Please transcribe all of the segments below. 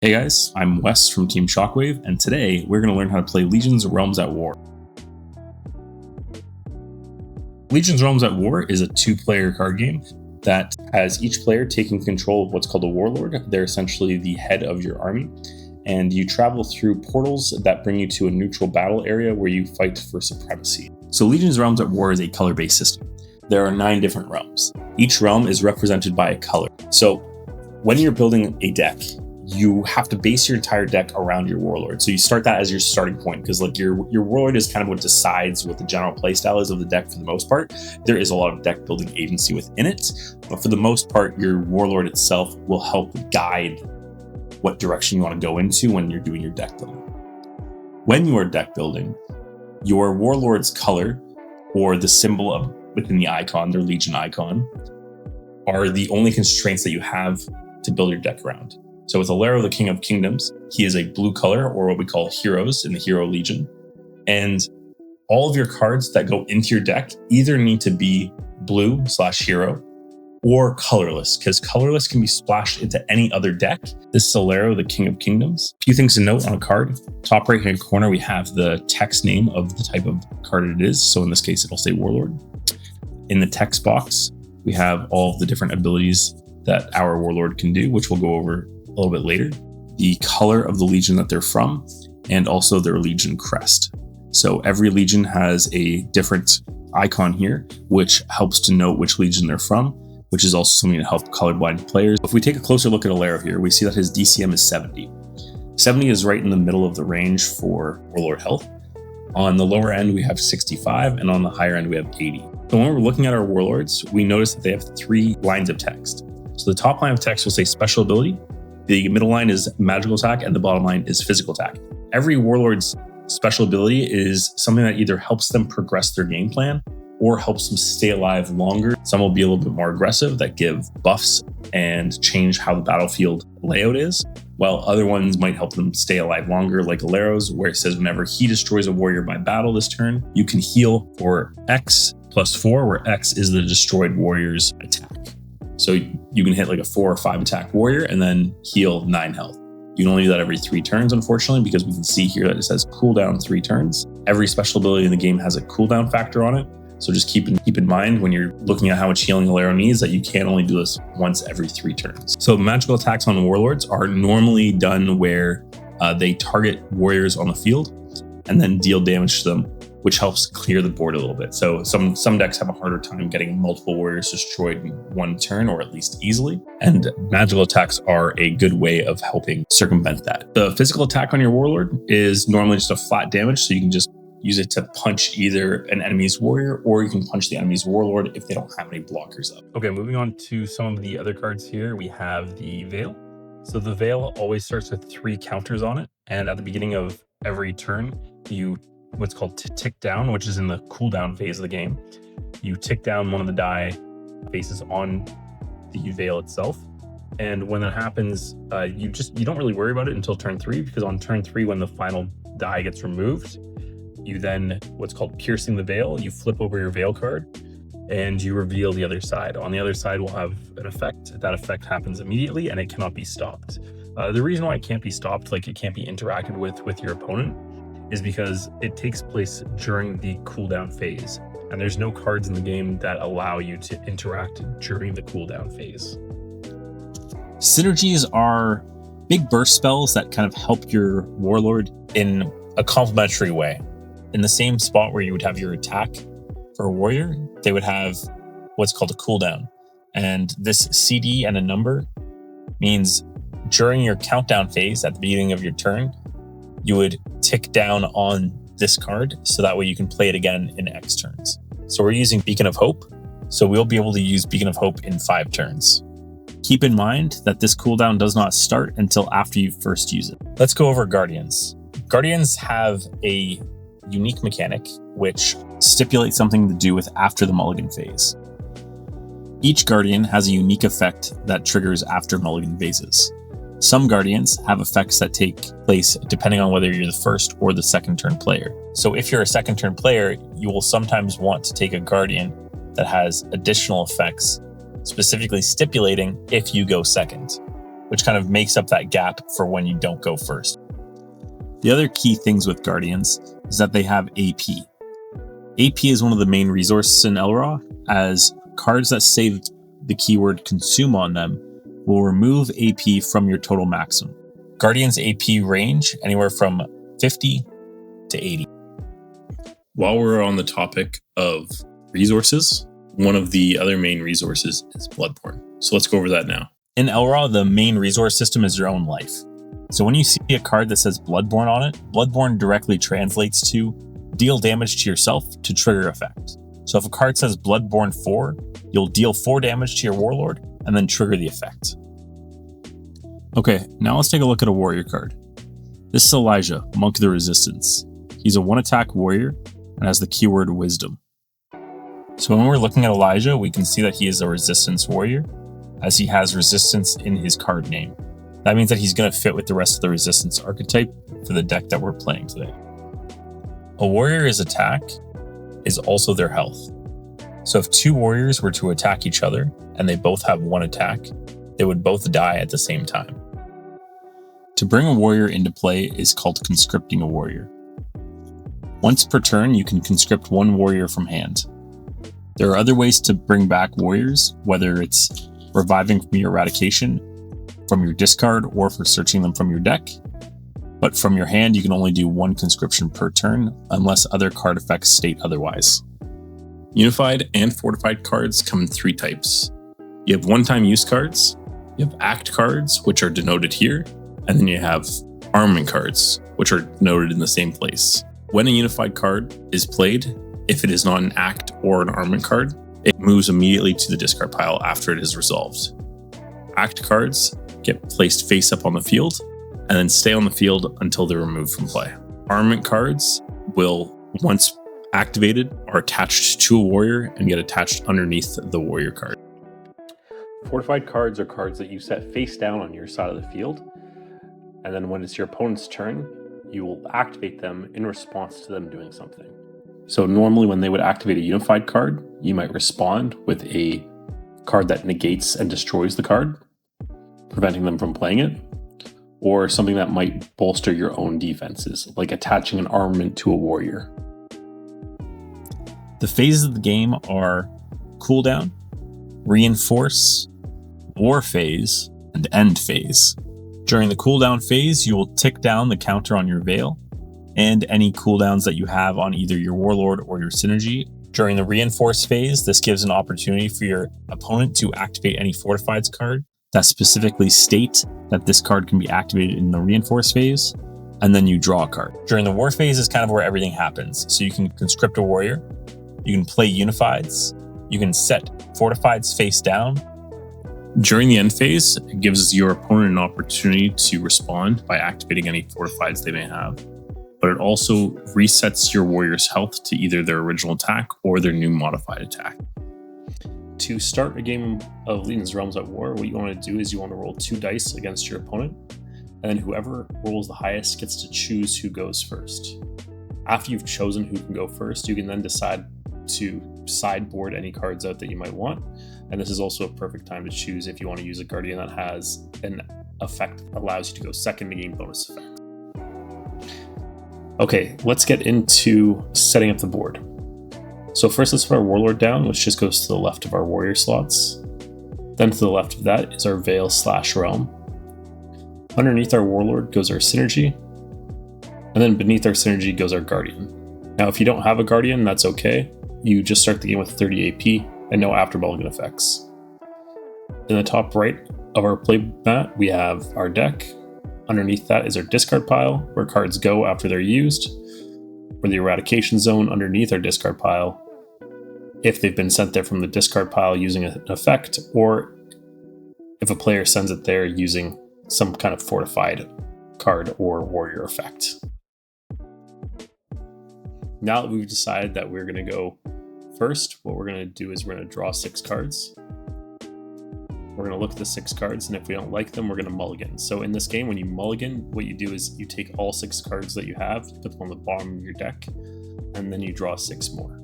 Hey guys, I'm Wes from Team Shockwave, and today we're going to learn how to play Legion's Realms at War. Legion's Realms at War is a two-player card game that has each player taking control of what's called a warlord. They're essentially the head of your army, and you travel through portals that bring you to a neutral battle area where you fight for supremacy. So Legion's Realms at War is a color-based system. There are 9 different realms. Each realm is represented by a color. So when you're building a deck, you have to base your entire deck around your warlord. So you start that as your starting point, because like your warlord is kind of what decides what the general playstyle is of the deck for the most part. There is a lot of deck building agency within it, but for the most part, your warlord itself will help guide what direction you want to go into when you're doing your deck building. When you are deck building, your warlord's color, or the symbol of within the icon, their Legion icon, are the only constraints that you have to build your deck around. So with LRAW, the King of Kingdoms, he is a blue color, or what we call heroes in the Hero Legion. And all of your cards that go into your deck either need to be blue/hero or colorless, because colorless can be splashed into any other deck. This is LRAW, the King of Kingdoms. A few things to note on a card. Top right-hand corner, we have the text name of the type of card it is. So in this case, it'll say Warlord. In the text box, we have all of the different abilities that our warlord can do, which we'll go over a little bit later, the color of the legion that they're from, and also their legion crest. So every legion has a different icon here, which helps to note which legion they're from, which is also something to help colorblind players. If we take a closer look at LRAW here, we see that his DCM is 70. 70 is right in the middle of the range for warlord health. On the lower end, we have 65, and on the higher end, we have 80. So when we're looking at our warlords, we notice that they have 3 lines of text. So the top line of text will say special ability, the middle line is magical attack, and the bottom line is physical attack. Every warlord's special ability is something that either helps them progress their game plan or helps them stay alive longer. Some will be a little bit more aggressive that give buffs and change how the battlefield layout is, while other ones might help them stay alive longer, like LRAW's, where it says whenever he destroys a warrior by battle this turn, you can heal for X plus 4, where X is the destroyed warrior's attack. So you can hit like a 4 or 5 attack warrior and then heal 9 health. You can only do that every 3 turns, unfortunately, because we can see here that it says cooldown 3 turns. Every special ability in the game has a cooldown factor on it. So just keep in mind when you're looking at how much healing LRAW needs that you can only do this once every 3 turns. So magical attacks on the warlords are normally done where they target warriors on the field and then deal damage to them, which helps clear the board a little bit. So some decks have a harder time getting multiple warriors destroyed in 1 turn, or at least easily. And magical attacks are a good way of helping circumvent that. The physical attack on your warlord is normally just a flat damage, so you can just use it to punch either an enemy's warrior, or you can punch the enemy's warlord if they don't have any blockers up. Okay, moving on to some of the other cards here, we have the Veil. So the Veil always starts with 3 counters on it, and at the beginning of every turn, you what's called tick down, which is in the cooldown phase of the game. You tick down one of the die faces on the Veil itself. And when that happens, you don't really worry about it until turn 3, because on turn 3, when the final die gets removed, you then, what's called piercing the Veil, you flip over your Veil card and you reveal the other side. On the other side will have an effect. That effect happens immediately and it cannot be stopped. The reason why it can't be stopped, like it can't be interacted with your opponent, is because it takes place during the cooldown phase, and there's no cards in the game that allow you to interact during the cooldown phase. Synergies are big burst spells that kind of help your warlord in a complementary way. In the same spot where you would have your attack for a warrior, they would have what's called a cooldown. And this CD and a number means during your countdown phase at the beginning of your turn, you would tick down on this card, so that way you can play it again in X turns. So we're using Beacon of Hope, so we'll be able to use Beacon of Hope in 5 turns. Keep in mind that this cooldown does not start until after you first use it. Let's go over Guardians. Guardians have a unique mechanic which stipulates something to do with after the mulligan phase. Each Guardian has a unique effect that triggers after mulligan phases. Some Guardians have effects that take place depending on whether you're the first or the second turn player. So if you're a second turn player, you will sometimes want to take a Guardian that has additional effects, specifically stipulating if you go second. which kind of makes up that gap for when you don't go first. The other key things with Guardians is that they have AP. AP is one of the main resources in LRAW, as cards that save the keyword consume on them will remove AP from your total maximum. Guardians AP range anywhere from 50 to 80. While we're on the topic of resources, one of the other main resources is Bloodborne. So let's go over that now. In LRAW, the main resource system is your own life. So when you see a card that says Bloodborne on it, Bloodborne directly translates to deal damage to yourself to trigger effect. So if a card says Bloodborne 4, you'll deal 4 damage to your warlord and then trigger the effect. Okay, now let's take a look at a warrior card. This is Elijah, Monk of the Resistance. He's a 1-attack warrior and has the keyword Wisdom. So when we're looking at Elijah, we can see that he is a resistance warrior, as he has resistance in his card name. That means that he's going to fit with the rest of the resistance archetype for the deck that we're playing today. A warrior's attack is also their health. So if 2 warriors were to attack each other and they both have 1 attack, they would both die at the same time. To bring a warrior into play is called conscripting a warrior. Once per turn, you can conscript 1 warrior from hand. There are other ways to bring back warriors, whether it's reviving from your eradication, from your discard, or for searching them from your deck. But from your hand, you can only do 1 conscription per turn, unless other card effects state otherwise. Unified and fortified cards come in 3 types. You have one-time use cards, you have act cards, which are denoted here, and then you have armament cards, which are noted in the same place. When a unified card is played, if it is not an act or an armament card, it moves immediately to the discard pile after it is resolved. Act cards get placed face up on the field and then stay on the field until they're removed from play. Armament cards will, once activated, are attached to a warrior and get attached underneath the warrior card. Fortified cards are cards that you set face down on your side of the field, and then when it's your opponent's turn, you will activate them in response to them doing something. So normally when they would activate a unified card, you might respond with a card that negates and destroys the card, preventing them from playing it, or something that might bolster your own defenses, like attaching an armament to a warrior. The phases of the game are cooldown, reinforce, war phase, and end phase. During the cooldown phase, you will tick down the counter on your Veil and any cooldowns that you have on either your Warlord or your Synergy. During the reinforce phase, this gives an opportunity for your opponent to activate any Fortifieds card that specifically state that this card can be activated in the reinforce phase, and then you draw a card. During the war phase is kind of where everything happens. So you can conscript a warrior, you can play Unifieds, you can set Fortifieds face down. During the end phase, it gives your opponent an opportunity to respond by activating any Fortifieds they may have, but it also resets your warrior's health to either their original attack or their new modified attack. To start a game of Legion's Realms at War, what you want to do is you want to roll 2 dice against your opponent, and then whoever rolls the highest gets to choose who goes first. After you've chosen who can go first, you can then decide to sideboard any cards out that you might want, and this is also a perfect time to choose if you want to use a Guardian that has an effect that allows you to go second to gain bonus effect. Okay, let's get into setting up the board. So first let's put our Warlord down, which just goes to the left of our warrior slots. Then to the left of that is our Veil/Realm. Underneath our Warlord goes our Synergy, and then beneath our Synergy goes our Guardian. Now if you don't have a Guardian, that's okay. You just start the game with 30 AP and no after mulligan effects. In the top right of our play mat, we have our deck. Underneath that is our discard pile, where cards go after they're used, or the eradication zone underneath our discard pile, if they've been sent there from the discard pile using an effect, or if a player sends it there using some kind of fortified card or warrior effect. Now that we've decided that we're going to go first, what we're going to do is we're going to draw 6 cards. We're going to look at the 6 cards, and if we don't like them, we're going to mulligan. So in this game, when you mulligan, what you do is you take all 6 cards that you have, you put them on the bottom of your deck, and then you draw 6 more.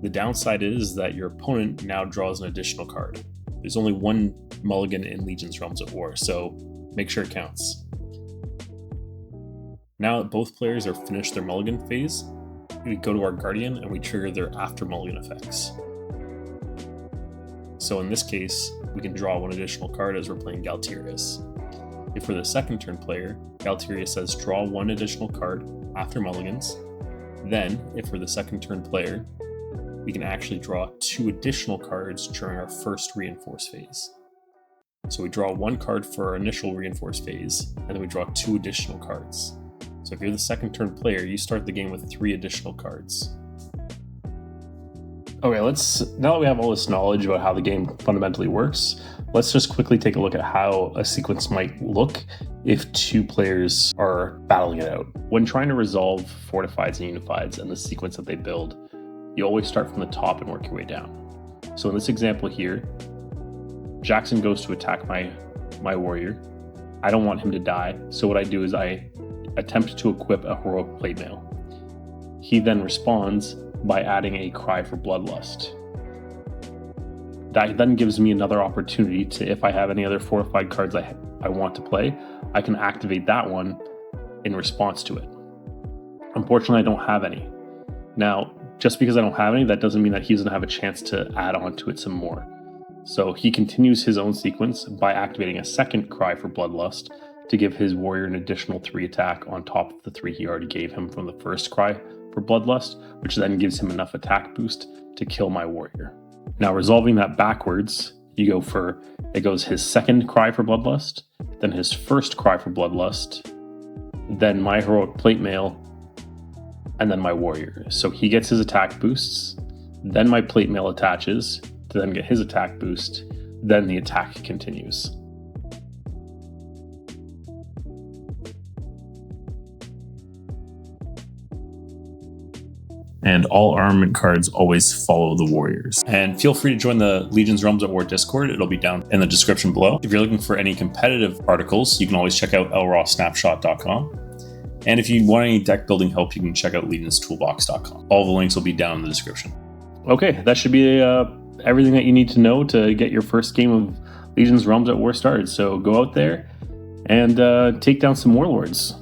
The downside is that your opponent now draws an additional card. There's only one mulligan in Legion's Realms at War, so make sure it counts. Now that both players are finished their mulligan phase, we go to our Guardian and we trigger their after mulligan effects. So in this case, we can draw one additional card as we're playing Galterius. If we're the second turn player, Galterius says draw one additional card after mulligans. Then, if we're the second turn player, we can actually draw 2 additional cards during our first reinforce phase. So we draw 1 card for our initial reinforce phase, and then we draw 2 additional cards. So if you're the second turn player, you start the game with 3 additional cards. Okay, now that we have all this knowledge about how the game fundamentally works, let's just quickly take a look at how a sequence might look if 2 players are battling it out. When trying to resolve fortifieds and unifieds and the sequence that they build, you always start from the top and work your way down. So in this example here, Jackson goes to attack my warrior. I don't want him to die, so what I do is I attempt to equip a heroic plate mail. He then responds by adding a cry for bloodlust. That then gives me another opportunity to, if I have any other fortified cards I want to play, I can activate that one in response to it. Unfortunately, I don't have any. Now, just because I don't have any, that doesn't mean that he doesn't have a chance to add on to it some more. So he continues his own sequence by activating a second cry for bloodlust to give his warrior an additional 3 attack on top of the 3 he already gave him from the first cry for bloodlust, which then gives him enough attack boost to kill my warrior. Now, resolving that backwards, it goes his second cry for bloodlust, then his first cry for bloodlust, then my heroic plate mail, and then my warrior. So he gets his attack boosts, then my plate mail attaches to then get his attack boost, then the attack continues. And all armament cards always follow the warriors. And feel free to join the Legion's Realms at War Discord. It'll be down in the description below. If you're looking for any competitive articles, you can always check out LRAWsnapshot.com. And if you want any deck building help, you can check out legionstoolbox.com. All the links will be down in the description. Okay, that should be everything that you need to know to get your first game of Legion's Realms at War started. So go out there and take down some warlords.